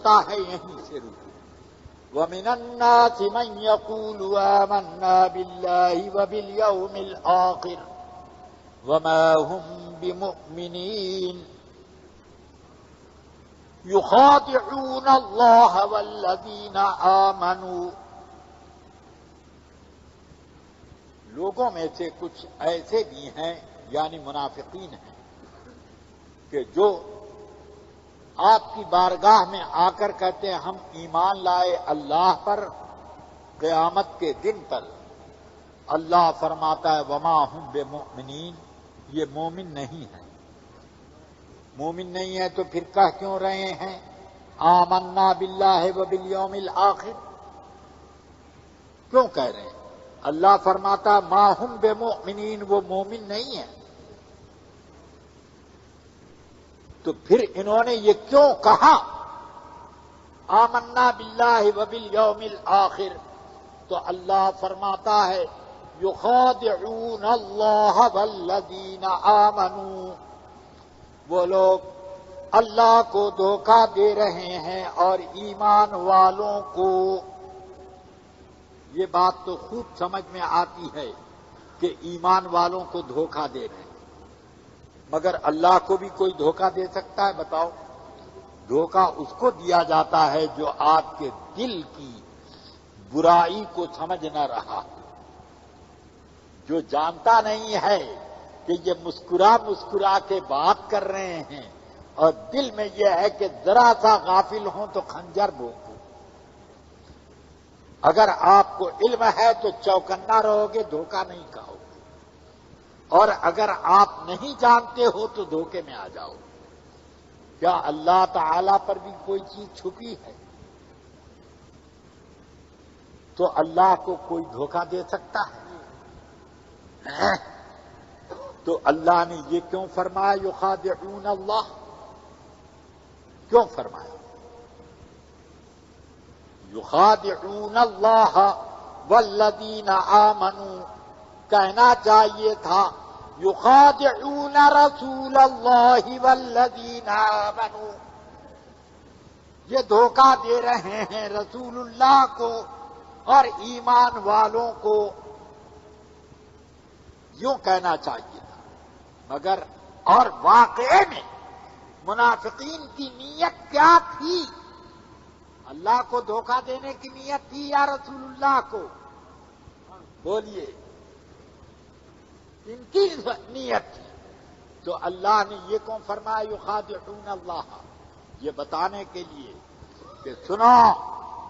تا ہے یہیں سے رکو. وَمِنَ النَّاسِ مَن يَقُولُ آمَنَّا بِاللَّهِ وَبِالْيَوْمِ الْآخِرِ وَمَا هُمْ بِمُؤْمِنِينَ يُخَادِعُونَ اللَّهَ وَالَّذِينَ آمَنُوا. لوگوں میں سے کچھ ایسے بھی ہیں یعنی منافقین ہیں کہ جو آپ کی بارگاہ میں آ کر کہتے ہیں ہم ایمان لائے اللہ پر قیامت کے دن پر. اللہ فرماتا ہے وما ہم بمؤمنین، یہ مومن نہیں ہے. مومن نہیں ہے تو پھر کہہ کیوں رہے ہیں آمنا باللہ وبالیوم الآخر؟ کیوں کہہ رہے ہیں؟ اللہ فرماتا ما ہم بمؤمنین، وہ مومن نہیں ہے. تو پھر انہوں نے یہ کیوں کہا آمنا باللہ وبالیوم الآخر؟ تو اللہ فرماتا ہے یخادعون اللہ والذین آمنوا، وہ لوگ اللہ کو دھوکہ دے رہے ہیں اور ایمان والوں کو. یہ بات تو خوب سمجھ میں آتی ہے کہ ایمان والوں کو دھوکہ دے رہے ہیں، مگر اللہ کو بھی کوئی دھوکہ دے سکتا ہے؟ بتاؤ. دھوکہ اس کو دیا جاتا ہے جو آپ کے دل کی برائی کو سمجھ نہ رہا، جو جانتا نہیں ہے کہ یہ مسکرا مسکرا کے بات کر رہے ہیں اور دل میں یہ ہے کہ ذرا سا غافل ہوں تو خنجر بھونکوں. اگر آپ کو علم ہے تو چوکنا رہو گے، دھوکہ نہیں کھاؤ گے، اور اگر آپ نہیں جانتے ہو تو دھوکے میں آ جاؤ. کیا اللہ تعالی پر بھی کوئی چیز چھپی ہے؟ تو اللہ کو کوئی دھوکہ دے سکتا ہے؟ تو اللہ نے یہ کیوں فرمایا یخادعون اللہ؟ کیوں فرمایا یخادعون اللہ والذین آمنوا؟ کہنا چاہیے تھا یخادعون رسول اللہ والذین آمنوا. یہ دھوکہ دے رہے ہیں رسول اللہ کو اور ایمان والوں کو، یوں کہنا چاہیے تھا. مگر اور واقعے میں منافقین کی نیت کیا تھی؟ اللہ کو دھوکہ دینے کی نیت تھی یا رسول اللہ کو؟ بولیے. ان کی نیت تھی. تو اللہ نے یہ کیوں فرمایا یخادعون اللہ؟ یہ بتانے کے لیے کہ سنو،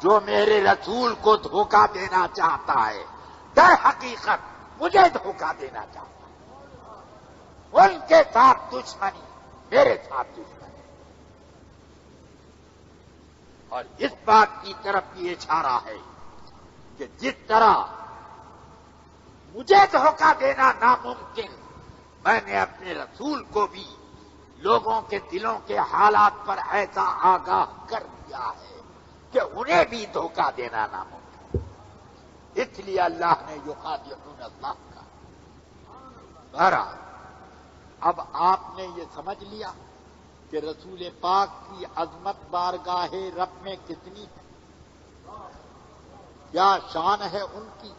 جو میرے رسول کو دھوکہ دینا چاہتا ہے در حقیقت مجھے دھوکہ دینا چاہتا ہے. ان کے ساتھ دشمنی، میرے ساتھ دشمنی. اور اس بات کی طرف بھی اشارہ ہے کہ جس طرح مجھے دھوکہ دینا ناممکن، میں نے اپنے رسول کو بھی لوگوں کے دلوں کے حالات پر ایسا آگاہ کر دیا ہے کہ انہیں بھی دھوکہ دینا ناممکن. اس لیے اللہ نے یخادعون اللہ کا. بہرحال اب آپ نے یہ سمجھ لیا کہ رسول پاک کی عظمت بارگاہ رب میں کتنی ہے، کیا شان ہے ان کی،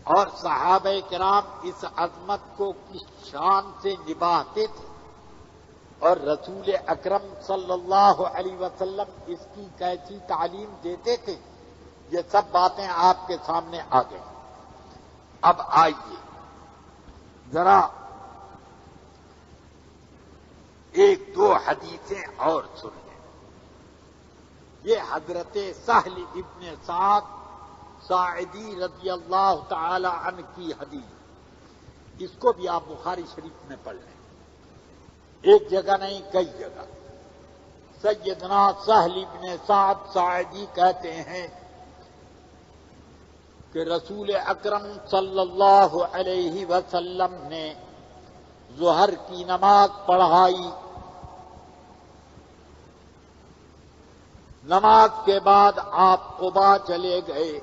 اور صحابہ کرام اس عظمت کو کس شان سے نبھاتے تھے، اور رسول اکرم صلی اللہ علیہ وسلم اس کی کیسی تعلیم دیتے تھے. یہ سب باتیں آپ کے سامنے آ گئی. اب آئیے ذرا ایک دو حدیثیں اور سن لیں. یہ حضرت سہل ابن سعد ساعدی رضی اللہ تعالی عنہ کی حدیث، اس کو بھی آپ بخاری شریف میں پڑھ لیں. ایک جگہ نہیں کئی جگہ. سیدنا سہل ابن سعد ساعدی کہتے ہیں کہ رسول اکرم صلی اللہ علیہ وسلم نے ظہر کی نماز پڑھائی. نماز کے بعد آپ قباء چلے گئے،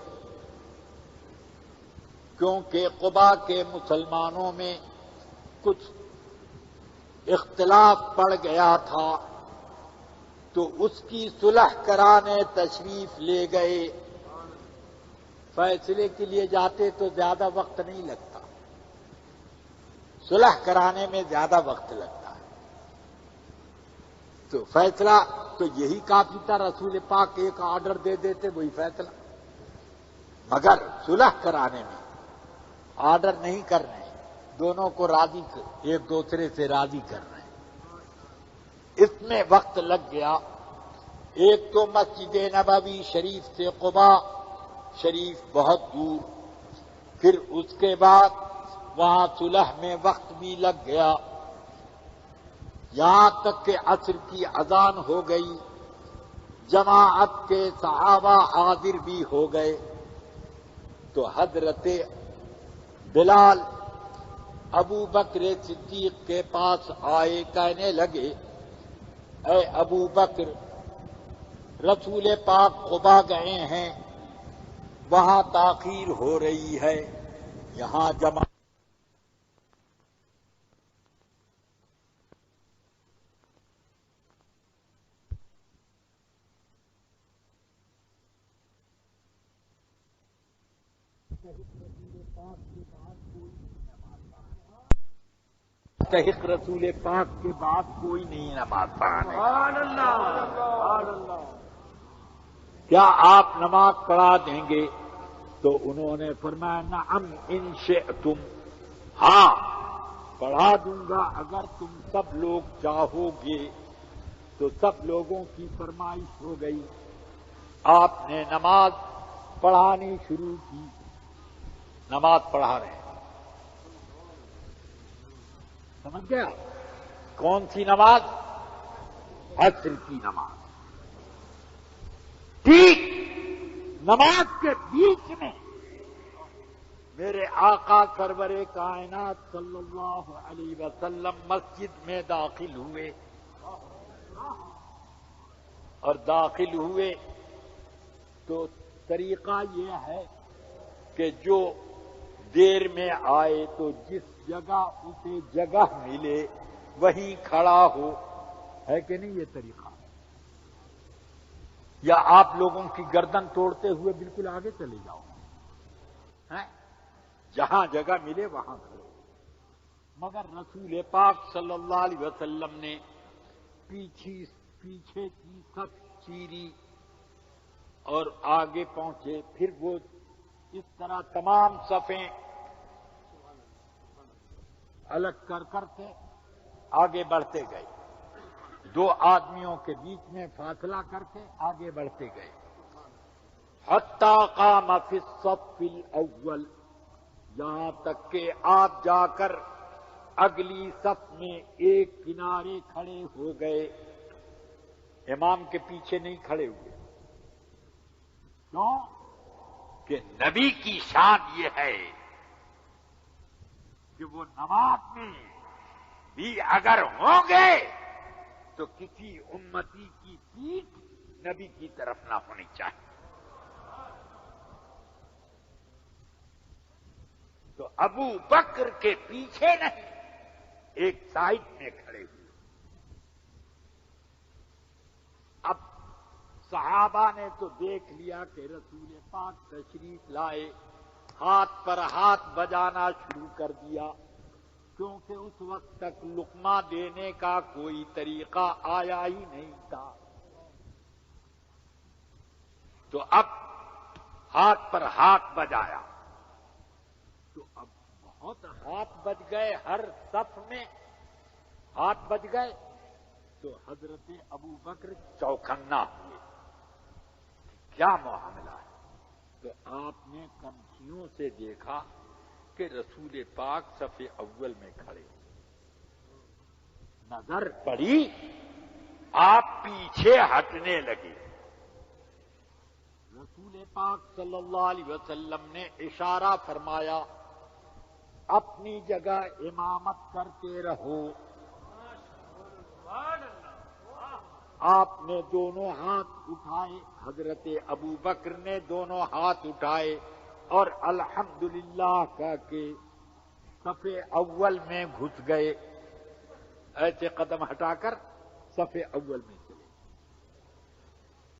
کیونکہ قباء کے مسلمانوں میں کچھ اختلاف پڑ گیا تھا. تو اس کی صلح کرانے تشریف لے گئے۔ فیصلے کے لیے جاتے تو زیادہ وقت نہیں لگتا، صلح کرانے میں زیادہ وقت لگتا ہے، تو فیصلہ تو یہی کافی تھا، رسول پاک ایک آرڈر دے دیتے وہی فیصلہ، مگر صلح کرانے میں آرڈر نہیں کر رہے ہیں، دونوں کو راضی ایک دوسرے سے راضی کر رہے ہیں، اس میں وقت لگ گیا۔ ایک تو مسجد نبوی شریف سے قباء شریف بہت دور، پھر اس کے بعد وہاں صلح میں وقت بھی لگ گیا، یہاں تک کہ عصر کی اذان ہو گئی، جماعت کے صحابہ حاضر بھی ہو گئے، تو حضرت بلال ابو بکر صدیق کے پاس آئے، کہنے لگے اے ابو بکر، رسول پاک قباء گئے ہیں، وہاں تاخیر ہو رہی ہے، یہاں جمع رسول پاک کے بعد کوئی نہیں نماز پڑھانے۔ کیا آپ نماز پڑھا دیں گے؟ تو انہوں نے فرمایا نعم ان شئتم، ہاں پڑھا دوں گا اگر تم سب لوگ چاہو گے۔ تو سب لوگوں کی فرمائش ہو گئی، آپ نے نماز پڑھانی شروع کی، نماز پڑھا رہے ہیں، سمجھ گیا؟ کون سی نماز؟ عصر کی نماز۔ ٹھیک نماز کے بیچ میں میرے آقا سرور کائنات صلی اللہ علیہ وسلم مسجد میں داخل ہوئے، اور داخل ہوئے تو طریقہ یہ ہے کہ جو دیر میں آئے تو جس جگہ اسے جگہ ملے وہیں کھڑا ہو، ہے کہ نہیں یہ طریقہ؟ یا آپ لوگوں کی گردن توڑتے ہوئے بالکل آگے چلے جاؤ، جہاں جگہ ملے وہاں کھڑے۔ مگر رسول پاک صلی اللہ علیہ وسلم نے پیچھے کی صف چیری اور آگے پہنچے، پھر وہ اس طرح تمام صفیں الگ کر کے آگے بڑھتے گئے، دو آدمیوں کے بیچ میں فاصلہ کر کے آگے بڑھتے گئے، حتی قام فی الصف الاول، یہاں تک کہ آپ جا کر اگلی صف میں ایک کنارے کھڑے ہو گئے، امام کے پیچھے نہیں کھڑے ہوئے۔ کیوں؟ کہ نبی کی شان یہ ہے کہ وہ نماز میں بھی اگر ہوں گے تو کسی امتی کی پیٹھ نبی کی طرف نہ ہونی چاہیے۔ تو ابو بکر کے پیچھے نہیں، ایک سائڈ میں کھڑے ہوئے۔ اب صحابہ نے تو دیکھ لیا کہ رسول پاک تشریف لائے، ہاتھ پر ہاتھ بجانا شروع کر دیا، کیونکہ اس وقت تک لقمہ دینے کا کوئی طریقہ آیا ہی نہیں تھا۔ تو اب ہاتھ پر ہاتھ بجایا، تو اب بہت ہاتھ بج گئے، ہر صف میں ہاتھ بج گئے، تو حضرت ابو بکر چوکنا ہوئے، کیا معاملہ ہے؟ تو آپ نے کمچیوں سے دیکھا کہ رسول پاک صف اول میں کھڑے، نظر پڑی، آپ پیچھے ہٹنے لگے۔ رسول پاک صلی اللہ علیہ وسلم نے اشارہ فرمایا اپنی جگہ امامت کرتے رہو۔ آپ نے دونوں ہاتھ اٹھائے، حضرت ابو بکر نے دونوں ہاتھ اٹھائے اور الحمدللہ کہہ کے صف اول میں گھس گئے، ایسے قدم ہٹا کر صف اول میں